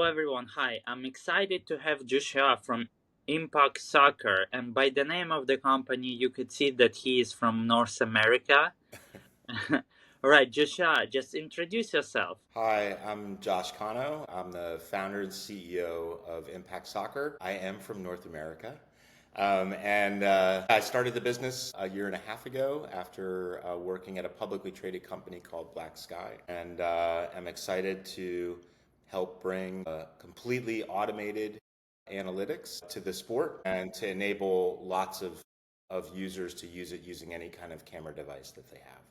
everyone. Hi, I'm excited to have Joshua from Impact Soccer, and by the name of the company, you could see that he is from North America. All right, Joshua, just introduce yourself. Hi, I'm Josh Konowe. I'm the founder and CEO of Impact Soccer. I am from North America. And I started the business a year and a half ago after working at a publicly traded company called Black Sky. And I'm excited to help bring completely automated analytics to the sport and to enable lots of users to use it using any kind of camera device that they have.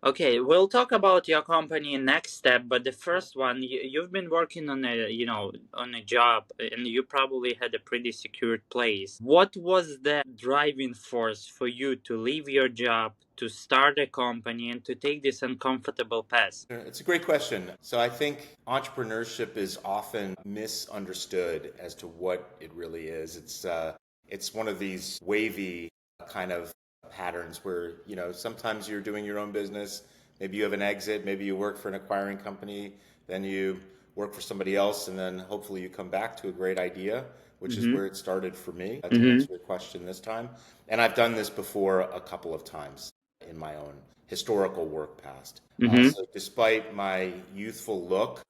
Okay, we'll talk about your company next step, but the first one, you've been working on a job, and you probably had a pretty secured place. What was the driving force for you to leave your job, to start a company, and to take this uncomfortable path? It's a great question. So I think entrepreneurship is often misunderstood as to what it really is. It's one of these wavy kind of patterns where, sometimes you're doing your own business, maybe you have an exit, maybe you work for an acquiring company, then you work for somebody else, and then hopefully you come back to a great idea, which is where it started for me, to answer your question this time. And I've done this before a couple of times in my own historical work past. So despite my youthful look,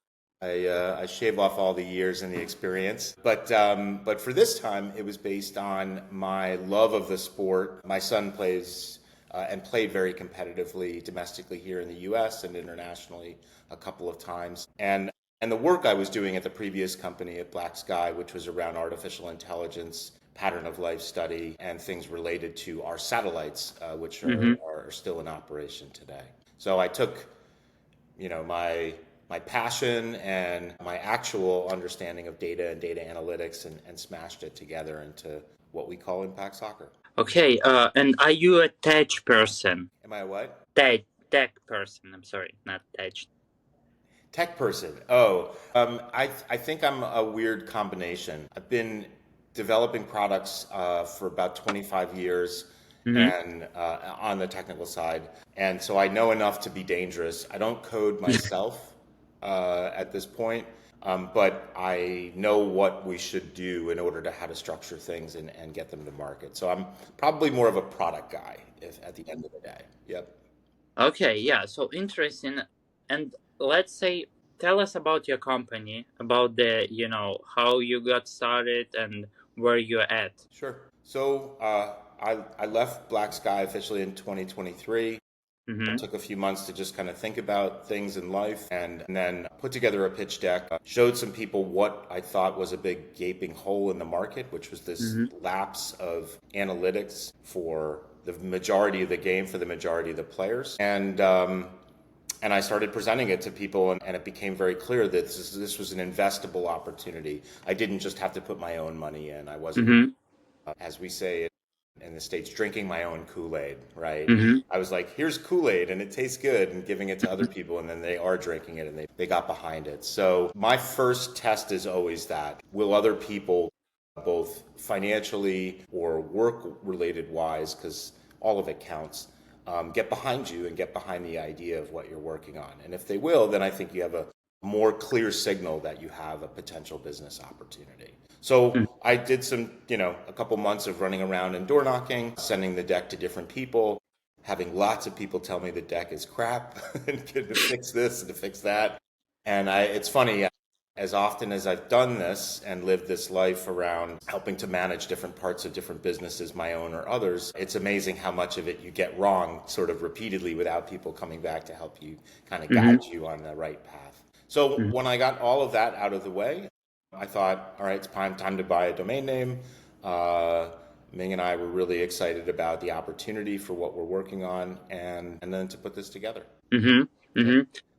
I shave off all the years and the experience. But for this time, it was based on my love of the sport. My son plays and played very competitively domestically here in the U.S. and internationally a couple of times. And the work I was doing at the previous company at Black Sky, which was around artificial intelligence, pattern of life study, and things related to our satellites, which are still in operation today. So I took, my passion and my actual understanding of data and data analytics and smashed it together into what we call Impact Soccer. Okay, and are you a tech person? Am I a what? Tech person. I'm sorry, not tech. Tech person. I think I'm a weird combination. I've been developing products for about 25 years and on the technical side. And so I know enough to be dangerous. I don't code myself at this point, but I know what we should do in order to how to structure things and get them to market. So I'm probably more of a product guy at the end of the day. Yep. Okay, yeah, so interesting. And let's say, tell us about your company, about how you got started and where you're at. Sure. So I left Black Sky officially in 2023. Mm-hmm. Took a few months to just kind of think about things in life and then put together a pitch deck, showed some people what I thought was a big gaping hole in the market, which was this lapse of analytics for the majority of the game, for the majority of the players. And I started presenting it to people, and it became very clear that this was an investable opportunity. I didn't just have to put my own money in. I wasn't, as we say in the States, drinking my own Kool-Aid, right? I was like, here's Kool-Aid and it tastes good, and giving it to other people, and then they are drinking it and they got behind it. So my first test is always that. Will other people, both financially or work-related wise, because all of it counts, get behind you and get behind the idea of what you're working on? And if they will, then I think you have a more clear signal that you have a potential business opportunity. So I did some, a couple months of running around and door knocking, sending the deck to different people, having lots of people tell me the deck is crap and to fix this and to fix that. And it's funny, as often as I've done this and lived this life around helping to manage different parts of different businesses, my own or others, it's amazing how much of it you get wrong sort of repeatedly without people coming back to help you kind of guide you on the right path. So when I got all of that out of the way, I thought, all right, it's time to buy a domain name. Ming and I were really excited about the opportunity for what we're working on and then to put this together.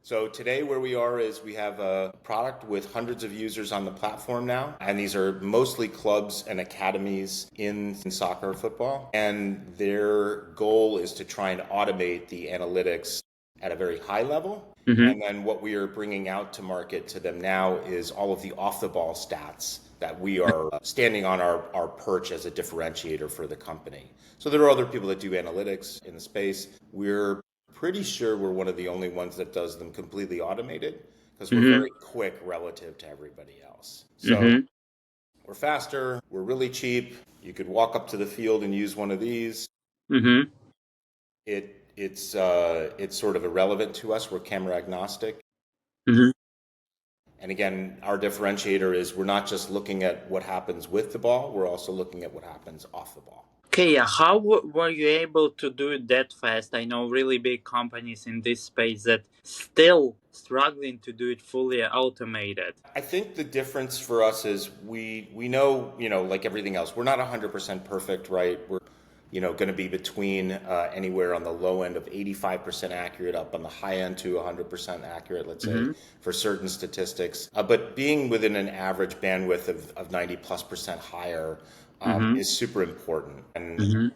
So today where we are is we have a product with hundreds of users on the platform now. And these are mostly clubs and academies in soccer and football. And their goal is to try and automate the analytics at a very high level. And then what we are bringing out to market to them now is all of the off-the-ball stats that we are standing on our perch as a differentiator for the company. So there are other people that do analytics in the space. We're pretty sure we're one of the only ones that does them completely automated, because we're Mm-hmm. very quick relative to everybody else. So Mm-hmm. we're faster, we're really cheap. You could walk up to the field and use one of these. Mm-hmm. It's sort of irrelevant to us. We're camera agnostic. Mm-hmm. And again, our differentiator is we're not just looking at what happens with the ball, we're also looking at what happens off the ball. Okay, yeah. How were you able to do it that fast? I know really big companies in this space that still struggling to do it fully automated. I think the difference for us is we know, like everything else, we're not 100% perfect, right? We're going to be between anywhere on the low end of 85% accurate up on the high end to 100% accurate, let's say, Mm-hmm. for certain statistics. But being within an average bandwidth of 90 plus percent higher Mm-hmm. is super important. And Mm-hmm.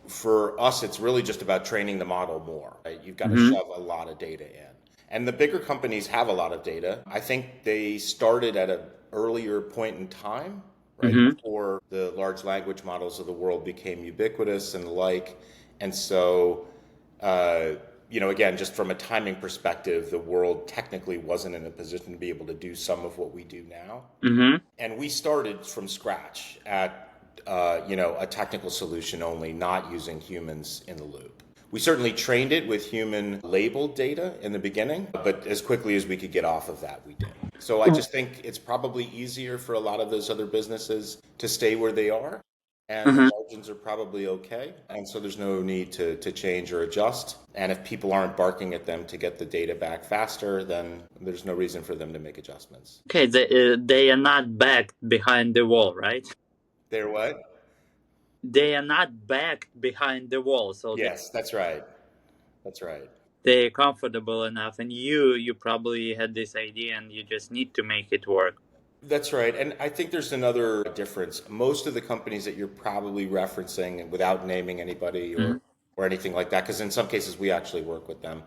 for us, it's really just about training the model more, right? You've got to Mm-hmm. shove a lot of data in. And the bigger companies have a lot of data. I think they started at an earlier point in time, right? Mm-hmm. Before the large language models of the world became ubiquitous and the like. And so, uh, again, just from a timing perspective, the world technically wasn't in a position to be able to do some of what we do now. Mm-hmm. And we started from scratch at a technical solution only, not using humans in the loop. We certainly trained it with human labeled data in the beginning, but as quickly as we could get off of that, we did. So I just think it's probably easier for a lot of those other businesses to stay where they are, and the Mm-hmm. margins are probably okay. And so there's no need to change or adjust. And if people aren't barking at them to get the data back faster, then there's no reason for them to make adjustments. Okay, they are not backed behind the wall, right? They're what? They are not backed behind the wall, so Yes, that's right. That's right. they're comfortable enough. And you probably had this idea, and you just need to make it work. That's right. And I think there's another difference. Most of the companies that you're probably referencing, without naming anybody Mm-hmm. or anything like that, because in some cases we actually work with them,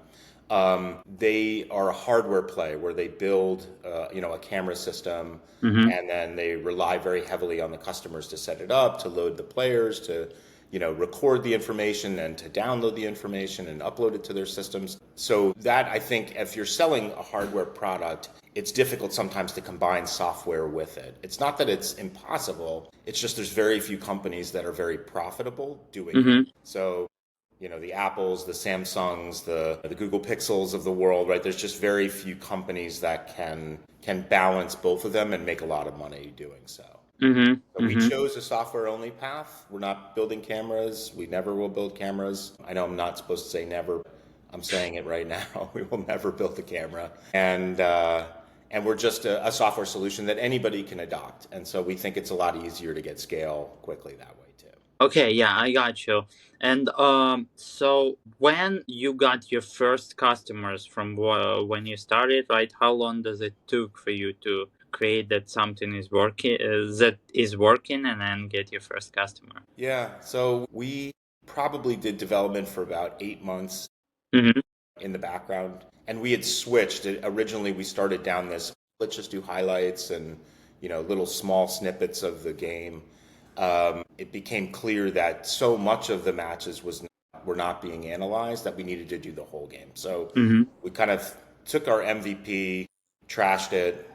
they are a hardware play where they build, a camera system, Mm-hmm. and then they rely very heavily on the customers to set it up, to load the players, to record the information and to download the information and upload it to their systems. So that, I think, if you're selling a hardware product, it's difficult sometimes to combine software with it. It's not that it's impossible. It's just there's very few companies that are very profitable doing it. Mm-hmm. So, the Apples, the Samsungs, the Google Pixels of the world, right? There's just very few companies that can balance both of them and make a lot of money doing so. Mm-hmm. So we Mm-hmm. chose a software only path. We're not building cameras. We never will build cameras. I know I'm not supposed to say never. I'm saying it right now. We will never build a camera. And we're just a software solution that anybody can adopt. And so we think it's a lot easier to get scale quickly that way too. Okay, yeah, I got you. And so when you got your first customers from when you started, right? How long does it took for you to create that something is working, and then get your first customer? Yeah. So we probably did development for about 8 months Mm-hmm. in the background. And we had switched. Originally, we started down this, let's just do highlights and, little small snippets of the game. It became clear that so much of the matches were not being analyzed that we needed to do the whole game. So Mm-hmm. we kind of took our MVP, trashed it,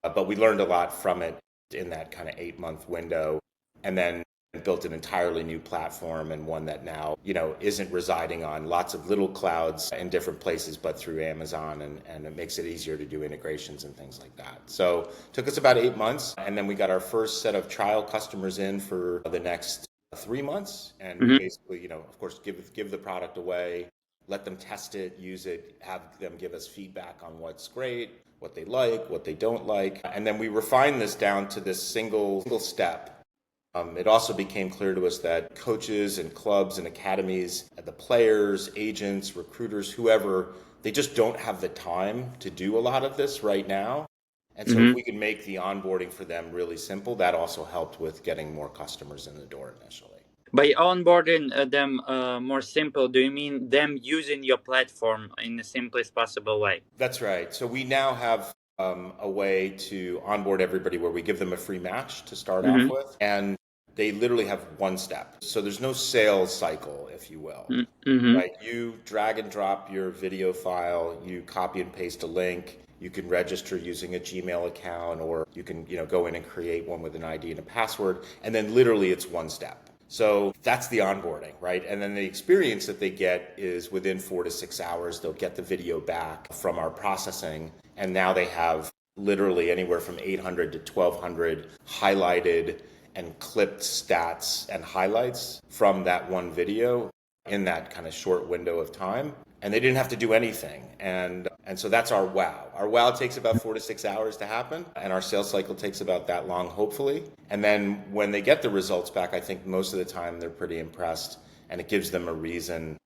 but we learned a lot from it in that kind of 8 month window, and then built an entirely new platform, and one that now isn't residing on lots of little clouds in different places, but through Amazon, and it makes it easier to do integrations and things like that. So it took us about 8 months, and then we got our first set of trial customers in for the next 3 months, and we Mm-hmm. basically of course give the product away, let them test it, use it, have them give us feedback on what's great, what they like, what they don't like, and then we refine this down to this single step. It also became clear to us that coaches and clubs and academies, the players, agents, recruiters, whoever, they just don't have the time to do a lot of this right now. And so if Mm-hmm. we could make the onboarding for them really simple, that also helped with getting more customers in the door initially. By onboarding them more simple, do you mean them using your platform in the simplest possible way? That's right. So we now have a way to onboard everybody where we give them a free match to start off Mm-hmm. with. And they literally have one step. So there's no sales cycle, if you will. Mm-hmm. Right? You drag and drop your video file, you copy and paste a link, You can register using a Gmail account, or you can, go in and create one with an ID and a password. And then literally it's one step. So that's the onboarding, right? And then the experience that they get is within 4 to 6 hours, they'll get the video back from our processing. And now they have literally anywhere from 800 to 1200 highlighted and clipped stats and highlights from that one video in that kind of short window of time. And they didn't have to do anything. And so that's our wow. Our wow takes about 4 to 6 hours to happen, and our sales cycle takes about that long, hopefully. And then when they get the results back, I think most of the time they're pretty impressed, and it gives them a reason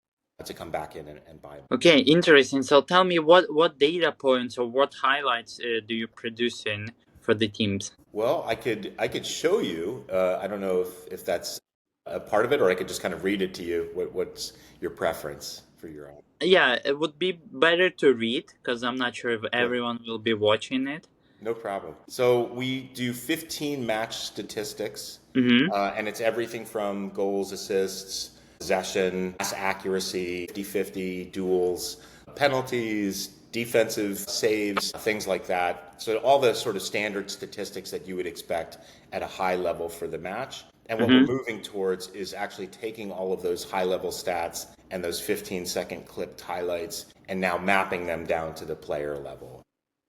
to come back in and buy them. Okay, interesting. So tell me, what data points or what highlights do you produce in for the teams? Well, I could show you. I don't know if that's a part of it, or I could just kind of read it to you. What's your preference for your own? Yeah, it would be better to read because I'm not sure if Sure. everyone will be watching it. No problem. So we do 15 match statistics, Mm-hmm. and it's everything from goals, assists, possession, pass accuracy, 50-50, duels, penalties, defensive saves, things like that. So all the sort of standard statistics that you would expect at a high level for the match. And what we're Mm-hmm. moving towards is actually taking all of those high level stats and those 15-second clipped highlights and now mapping them down to the player level,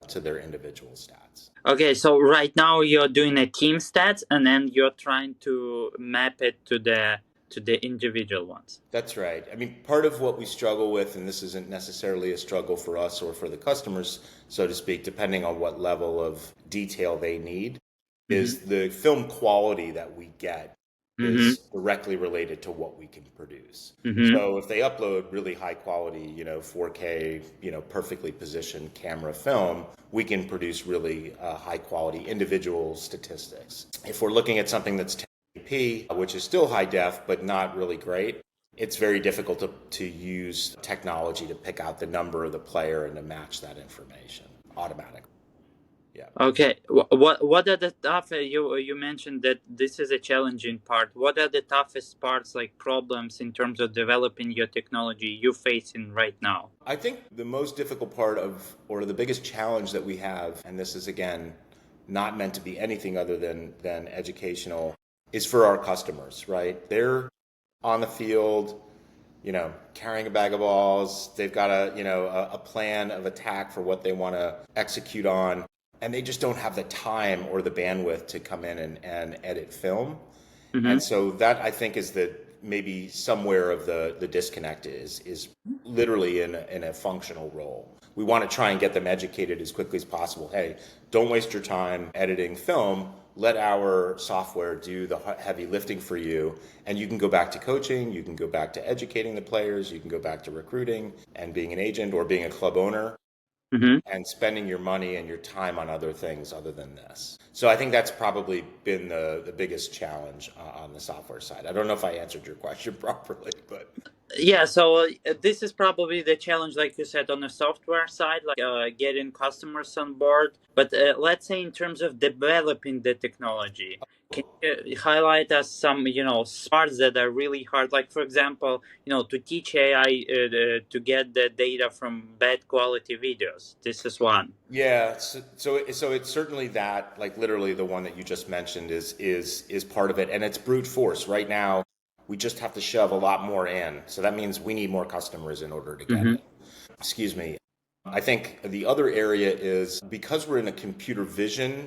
to their individual stats. Okay, so right now you're doing a team stats, and then you're trying to map it to the individual ones. That's right. I mean, part of what we struggle with, and this isn't necessarily a struggle for us or for the customers, so to speak, depending on what level of detail they need, Mm-hmm. is the film quality that we get Mm-hmm. is directly related to what we can produce. Mm-hmm. So if they upload really high quality, 4K, perfectly positioned camera film, we can produce really high quality individual statistics. If we're looking at something that's 1080p, which is still high def, but not really great, it's very difficult to use technology to pick out the number of the player and to match that information automatically. Yeah. Okay, what are the tough? You mentioned that this is a challenging part. What are the toughest parts, like problems in terms of developing your technology you facing right now? I think the most difficult part of, or the biggest challenge that we have, and this is again not meant to be anything other than educational, is for our customers, right? They're on the field, carrying a bag of balls. They've got a plan of attack for what they want to execute on, and they just don't have the time or the bandwidth to come in and edit film. Mm-hmm. And so that I think is the maybe somewhere of the disconnect is literally in a functional role. We want to try and get them educated as quickly as possible. Hey, don't waste your time editing film. Let our software do the heavy lifting for you. And you can go back to coaching, you can go back to educating the players, you can go back to recruiting and being an agent or being a club owner Mm-hmm. and spending your money and your time on other things other than this. So I think that's probably been the biggest challenge on the software side. I don't know if I answered your question properly, but Yeah, so this is probably the challenge, like you said, on the software side, like getting customers on board. But let's say in terms of developing the technology, can you highlight us some, parts that are really hard? Like, for example, to teach AI to get the data from bad quality videos. This is one. yeah, so it's certainly that, like literally the one that you just mentioned is part of it, and it's brute force. Right now, we just have to shove a lot more in. So that means we need more customers in order to get Mm-hmm. it. Excuse me. I think the other area is because we're in a computer vision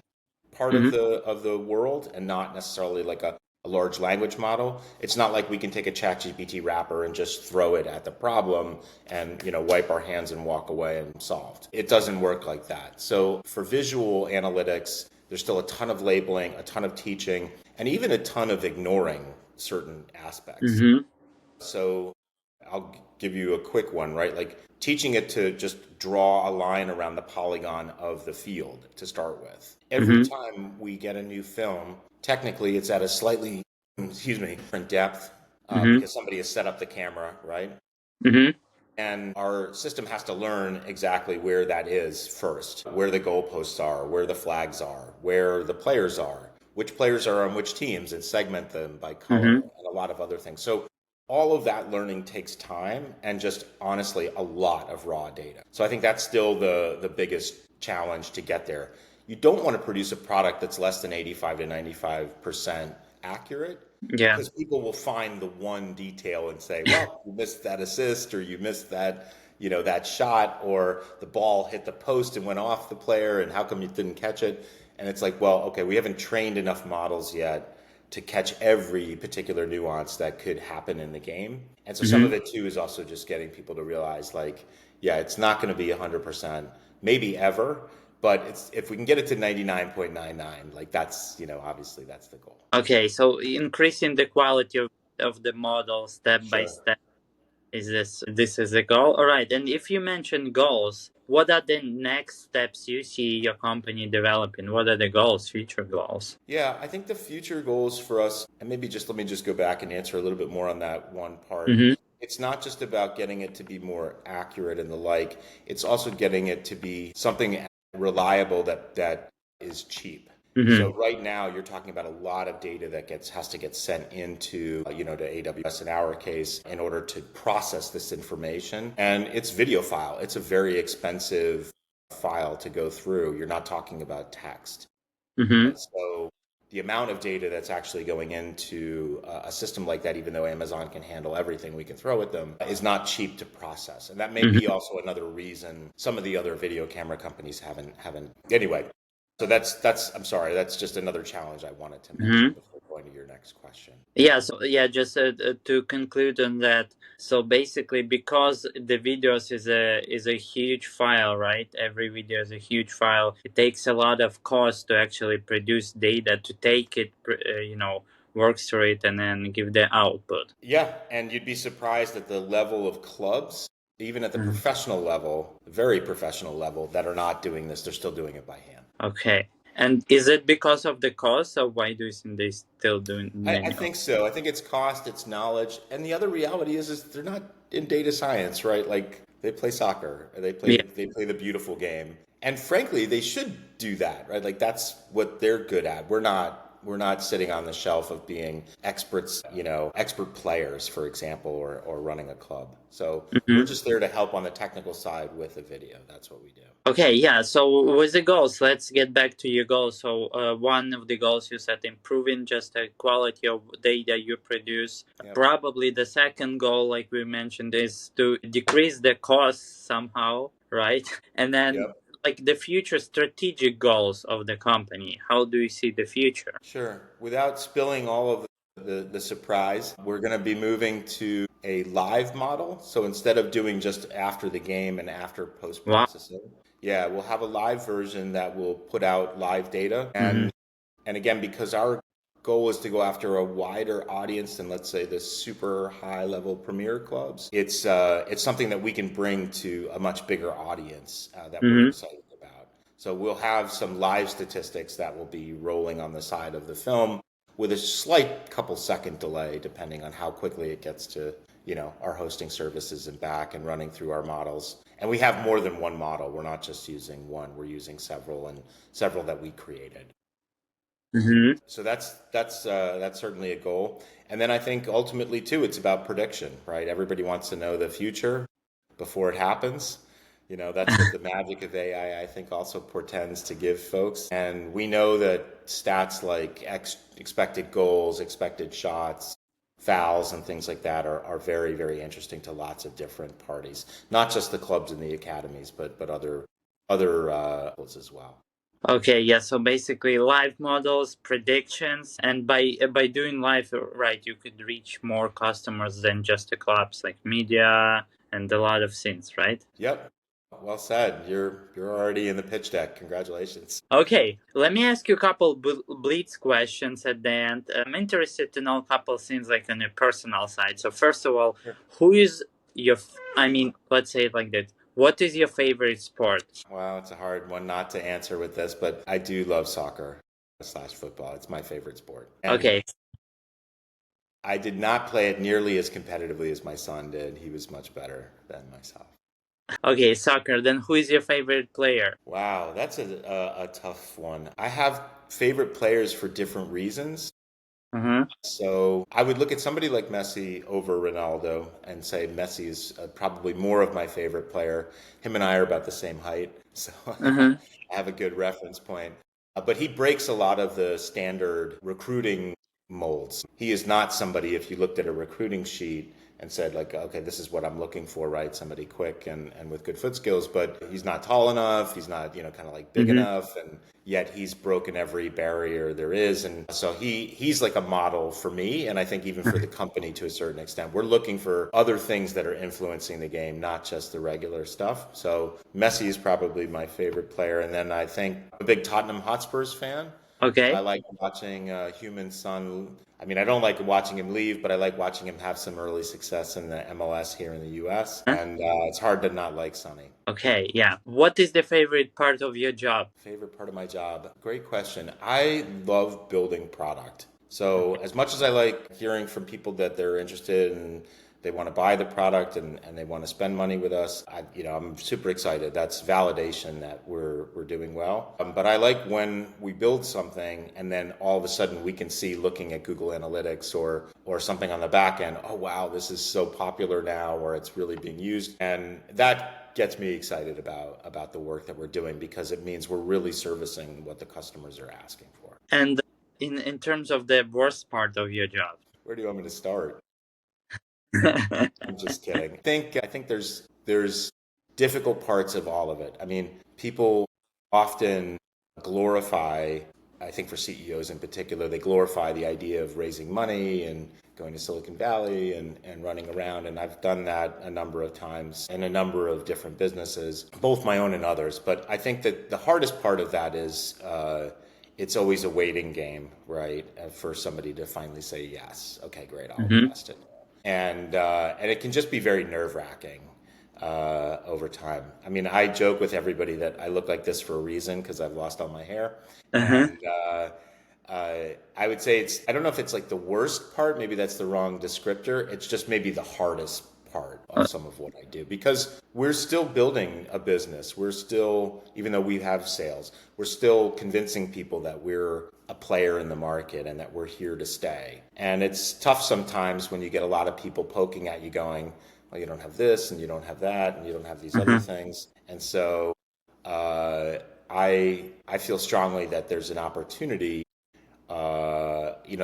part Mm-hmm. of the world and not necessarily like a large language model. It's not like we can take a ChatGPT wrapper and just throw it at the problem and wipe our hands and walk away and solved. It doesn't work like that. So for visual analytics, there's still a ton of labeling, a ton of teaching, and even a ton of ignoring certain aspects. Mm-hmm. So I'll give you a quick one, right? Like teaching it to just draw a line around the polygon of the field to start with. Every Mm-hmm. time we get a new film, technically it's at a slightly, different depth Mm-hmm. because somebody has set up the camera, right? Mm-hmm. And our system has to learn exactly where that is first, where the goalposts are, where the flags are, where the players are, which players are on which teams, and segment them by color Mm-hmm. and a lot of other things. So all of that learning takes time and just honestly a lot of raw data. So I think that's still the biggest challenge to get there. You don't want to produce a product that's less than 85 to 95% accurate, Yeah. because people will find the one detail and say, well, you missed that assist, or you missed that, that shot, or the ball hit the post and went off the player, and how come you didn't catch it? And it's like, well, okay, we haven't trained enough models yet to catch every particular nuance that could happen in the game. And so some Hmm. of it too is also just getting people to realize, like, yeah, it's not going to be 100%, maybe ever, but if we can get it to 99.99, like that's, obviously that's the goal. Okay, so increasing the quality of the model step by Sure. step, is this is the goal? All right. And if you mention goals, what are the next steps you see your company developing? What are the goals, future goals? Yeah, I think the future goals for us, and maybe just let me just go back and answer a little bit more on that one part. Mm-hmm. It's not just about getting it to be more accurate and the like, it's also getting it to be something reliable that is cheap. Mm-hmm. So right now you're talking about a lot of data that has to get sent into, to AWS in our case, in order to process this information. And it's video file. It's a very expensive file to go through. You're not talking about text. Mm-hmm. So the amount of data that's actually going into a system like that, even though Amazon can handle everything we can throw at them, is not cheap to process. And that may be also another reason some of the other video camera companies haven't. Anyway, so that's I'm sorry, that's just another challenge I wanted to mention Mm-hmm. before going to your next question. Yeah, so yeah, just to conclude on that. So basically, because the videos is a huge file, right? Every video is a huge file. It takes a lot of cost to actually produce data, to take it, work through it, and then give the output. Yeah, and you'd be surprised at the level of clubs, even at the Mhm. professional level, very professional level, that are not doing this. They're still doing it by hand. Okay. And is it because of the cost, or why do you think they still doing I manual? think so. I think it's cost, it's knowledge, and the other reality is they're not in data science, right? Like they play soccer, or Yeah. they play the beautiful game, and frankly, they should do that, right? Like that's what they're good at. We're not sitting on the shelf of being experts, expert players, for example, or running a club. So we're Mhm. just there to help on the technical side with a video. That's what we do. Okay, yeah. So with the goals, let's get back to your goals. So one of the goals you said, improving just the quality of data you produce. Yep. Probably the second goal, like we mentioned, is to decrease the cost somehow, right? And then Yep. like the future strategic goals of the company. How do you see the future? Sure. Without spilling all of the surprise, we're going to be moving to a live model. So instead of doing just after the game and after post Wow. processing, yeah, we'll have a live version that will put out live data. Hmm. And again, because our goal is to go after a wider audience than, let's say, the super high level premier clubs, it's something that we can bring to a much bigger audience that we're Hmm. excited about. So we'll have some live statistics that will be rolling on the side of the film with a slight couple second delay, depending on how quickly it gets to, our hosting services and back and running through our models. And we have more than one model. We're not just using one. We're using several, and several that we created. Hmm. So that's certainly a goal. And then I think ultimately too, it's about prediction, right? Everybody wants to know the future before it happens. That's what the magic of AI, I think, also portends to give folks. And we know that stats like expected goals, expected shots, fouls, and things like that are very, very interesting to lots of different parties, not just the clubs and the academies, but other as well. Okay, yeah. So basically, live models, predictions, and by doing live, right, you could reach more customers than just the clubs, like media and a lot of things, right? Yep. Well said. You're already in the pitch deck. Congratulations. Okay, let me ask you a couple blitz questions at the end. I'm interested to know a couple things like on your personal side. So first of all, Sure. who is your? I mean, let's say it like that. What is your favorite sport? Wow, it's a hard one not to answer with this, but I do love soccer slash football. It's my favorite sport. And Okay, I did not play it nearly as competitively as my son did. He was much better than myself. okay, soccer. Then who is your favorite player? Wow, that's a tough one. I have favorite players for different reasons. Uh-huh. So I would look at somebody like Messi over Ronaldo and say Messi is probably more of my favorite player. Him and I are about the same height, so Uh-huh. I have a good reference point. But he breaks a lot of the standard recruiting molds. He is not somebody, if you looked at a recruiting sheet and said, like, okay, this is what I'm looking for, right? Somebody quick and with good foot skills, but he's not tall enough. He's not, kind of like big Mm-hmm. enough. And yet he's broken every barrier there is. And so he's like a model for me. And I think even for the company to a certain extent, we're looking for other things that are influencing the game, not just the regular stuff. So Messi is probably my favorite player. And then I think I'm a big Tottenham Hotspurs fan. So I Okay. like watching Human Son. I mean, I don't like watching him leave, but I like watching him have some early success in the MLS here in the U.S. Huh? And it's hard to not like Sonny. Okay, yeah. What is the favorite part of your job? Favorite part of my job? Great question. I love building product. So as much as I like hearing from people that they're interested and they want to buy the product and they want to spend money with us, I'm super excited. That's validation that we're doing well. But I like when we build something and then all of a sudden we can see looking at Google Analytics or something on the back end, oh wow, this is so popular now, or it's really being used, and that gets me excited about the work that we're doing because it means we're really servicing what the customers are asking for. And in terms of the worst part of your job. Where do you want me to start? I'm just kidding. I think there's difficult parts of all of it. I mean, people often glorify, I think for CEOs in particular, they glorify the idea of raising money and going to Silicon Valley and running around. And I've done that a number of times in a number of different businesses, both my own and others. But I think that the hardest part of that is it's always a waiting game, right? For somebody to finally say yes. Okay, great, I'll Hmm. invest it, and it can just be very nerve wracking over time. I mean, I joke with everybody that I look like this for a reason because I've lost all my hair, Uh-huh. and I would say I don't know if it's like the worst part. Maybe that's the wrong descriptor. It's just maybe the hardest part of some of what I do because we're still building a business. We're still, even though we have sales, we're still convincing people that we're a player in the market and that we're here to stay. And it's tough sometimes when you get a lot of people poking at you going, well, you don't have this and you don't have that and you don't have these other Uh-huh. things. And so uh, I feel strongly that there's an opportunity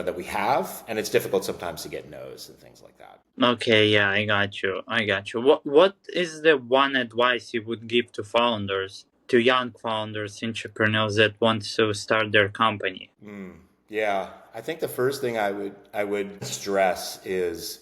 that we have, and it's difficult sometimes to get no's and things like that. Okay, yeah, I got you. I got you. What is the one advice you would give to founders, to young founders, entrepreneurs that want to start their company? Yeah, I think the first thing I would stress is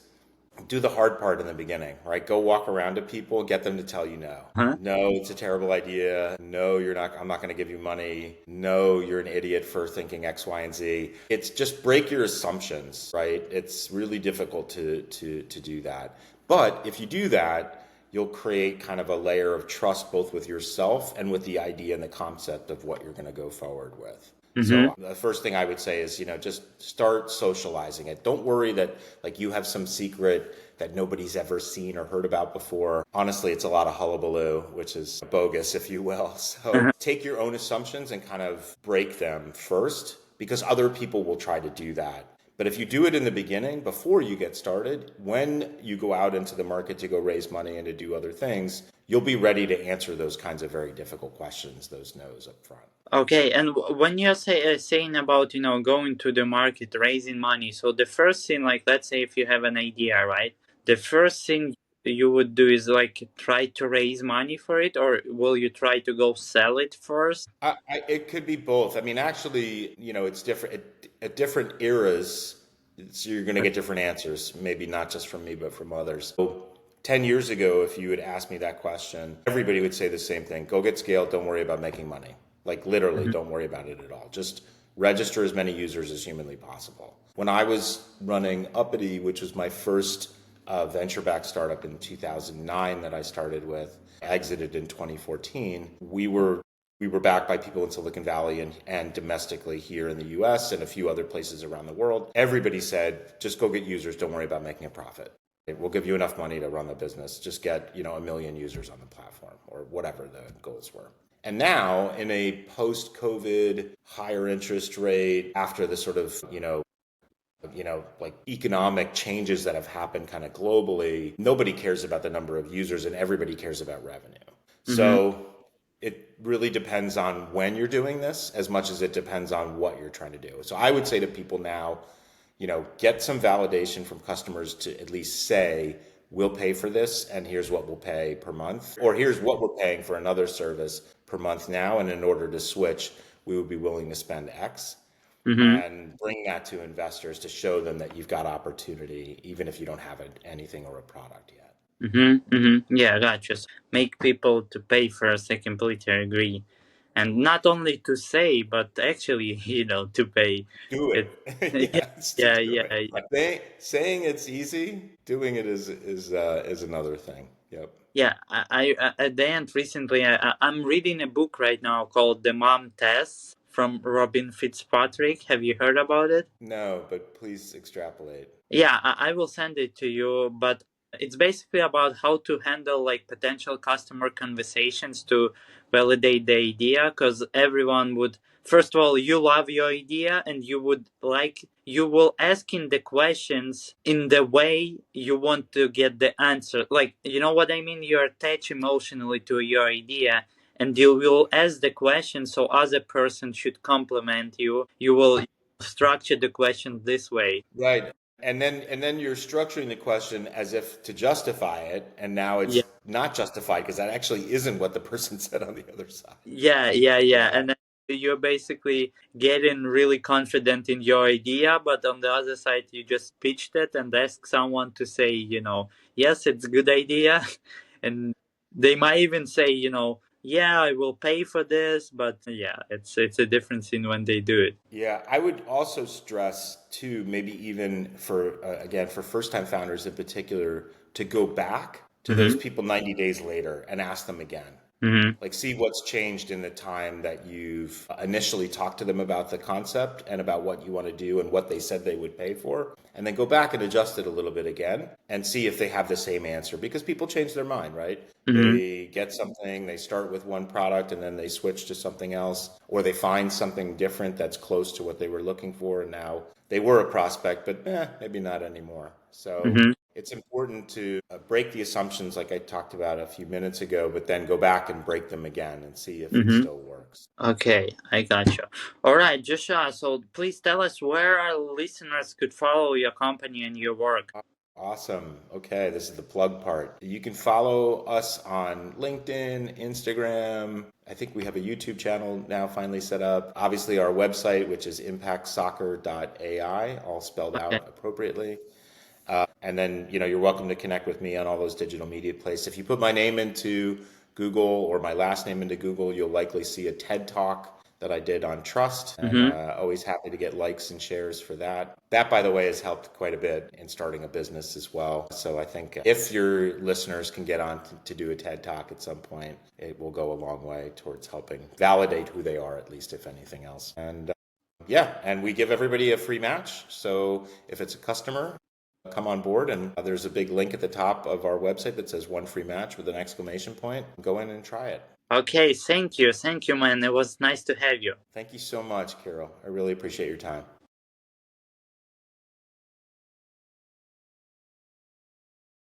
do the hard part in the beginning, right? Go walk around to people, get them to tell you no. Huh? No, it's a terrible idea. No, you're not, I'm not going to give you money. No, you're an idiot for thinking X, Y, and Z. It's just break your assumptions, right? It's really difficult to do that. But if you do that, you'll create kind of a layer of trust both with yourself and with the idea and the concept of what you're going to go forward with. Mm-hmm. So the first thing I would say is, just start socializing it. Don't worry that like you have some secret that nobody's ever seen or heard about before. Honestly, it's a lot of hullabaloo, which is bogus, if you will. So Uh-huh. take your own assumptions and kind of break them first because other people will try to do that. But if you do it in the beginning, before you get started, when you go out into the market to go raise money and to do other things, you'll be ready to answer those kinds of very difficult questions, those no's up front. Okay, and when you're saying about going to the market, raising money, so the first thing, like let's say if you have an idea, right? The first thing you would do is like try to raise money for it, or will you try to go sell it first? It could be both. I mean, actually, it's different at different eras. So you're going to get different answers, maybe not just from me, but from others. So 10 years ago, if you had asked me that question, everybody would say the same thing. Go get scaled. Don't worry about making money. Like literally, Mhm. don't worry about it at all. Just register as many users as humanly possible. When I was running Uppity, which was my first venture-backed startup in 2009 that I started with, exited in 2014, we were backed by people in Silicon Valley and domestically here in the US and a few other places around the world. Everybody said, just go get users. Don't worry about making a profit. We'll give you enough money to run the business. Just get, a million users on the platform or whatever the goals were. And now in a post-COVID higher interest rate after the sort of, like economic changes that have happened kind of globally, nobody cares about the number of users and everybody cares about revenue. Mm-hmm. So it really depends on when you're doing this as much as it depends on what you're trying to do. So I would say to people now, get some validation from customers to at least say, we'll pay for this and here's what we'll pay per month, or here's what we're paying for another service per month now. And in order to switch, we would be willing to spend X, Mm-hmm. and bring that to investors to show them that you've got opportunity, even if you don't have anything or a product yet. Mm-hmm. Mm-hmm. Yeah, gotcha. So make people to pay first. I completely agree, and not only to say, but actually, to pay. Do It. it. Yeah, Yes, to yeah, do yeah, it. yeah. Saying it's easy, doing it is another thing. Yep. Yeah, at the end recently, I'm reading a book right now called The Mom Test from Robin Fitzpatrick. Have you heard about it? No, but please extrapolate. Yeah, I will send it to you, but it's basically about how to handle like potential customer conversations to validate the idea, because everyone would, first of all, you love your idea and you will asking the questions in the way you want to get the answer. Like, you know what I mean? You're attached emotionally to your idea, and you will ask the question so other person should compliment you. You will structure the question this way. Right. And then you're structuring the question as if to justify it, and now Yeah. it's not justified because that actually isn't what the person said on the other side. Yeah. Yeah. And then you're basically getting really confident in your idea, but on the other side, you just pitched it and ask someone to say, yes, it's a good idea. And they might even say, yeah, I will pay for this, but yeah, it's a difference in when they do it. Yeah, I would also stress too, maybe even for again for first-time founders in particular, to go back to those Mm-hmm. people 90 days later and ask them again. Mm-hmm. Like, see what's changed in the time that you've initially talked to them about the concept and about what you want to do and what they said they would pay for. And then go back and adjust it a little bit again and see if they have the same answer, because people change their mind, right? Mm-hmm. They get something, they start with one product and then they switch to something else, or they find something different that's close to what they were looking for. And now they were a prospect, but maybe not anymore. So Mm-hmm. it's important to break the assumptions like I talked about a few minutes ago, but then go back and break them again and see if it Mm-hmm. still works. Okay, I got you. All right, Joshua. So please tell us where our listeners could follow your company and your work. Awesome. Okay, this is the plug part. You can follow us on LinkedIn, Instagram. I think we have a YouTube channel now finally set up. Obviously, our website, which is impactsoccer.ai, all spelled Okay. out appropriately. And then, you're welcome to connect with me on all those digital media places. If you put my name into Google or my last name into Google, you'll likely see a TED Talk that I did on trust, and Mm-hmm. always happy to get likes and shares for that. That, by the way, has helped quite a bit in starting a business as well. So I think if your listeners can get on to do a TED Talk at some point, it will go a long way towards helping validate who they are, at least if anything else. And yeah, and we give everybody a free match. So if it's a customer, come on board, and there's a big link at the top of our website that says one free match with an exclamation point. Go in and try it. Okay, thank you, man. It was nice to have you. Thank you so much, Carol. I really appreciate your time.